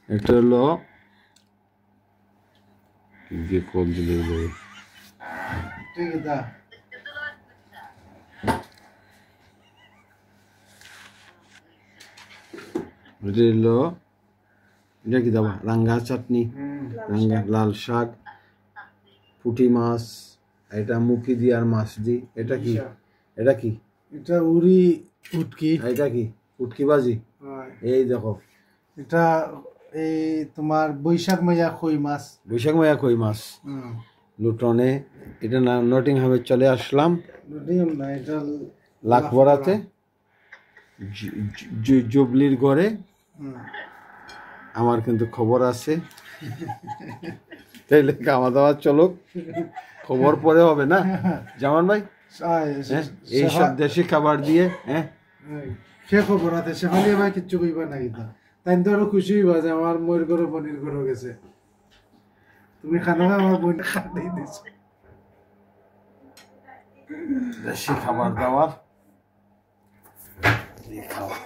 এটা হলো যে কল দিলে ঠিক দা এটা হলো এটা কি দাবা রাঙ্গা চাটনি রাঙ্গা লাল শাক পুঁটি মাছ এটা মুখি দিয়ে আর মাছ দি এটা কি এটা কি এটা উড়ি উটকি এটা কি উটকি বাজি এই দেখো এটা এই তোমার বৈশাখ মাইয়া কই মাছ বৈশাখ মায়া কই মাছ লুটনে এটা নটিংহামে চলে আসলাম নটিংহাম না এটা লাখবরাতে জুবলির ঘরে আমার কিন্তু খবর আছে তাইলে খাওয়া দাওয়া চলো খবর পরে হবে না জামান ভাই এইসব দেশি খাবার দিয়ে সে খবর আছে সেখানে ভাই কিচ্ছু কইবা না কিন্তু তাই তো আরো খুশি হইবা যে আমার ময়ূর গরু পনির গরু গেছে তুমি খানো আমার বোন খাই দিছো দেশি খাবার দাবার খাওয়া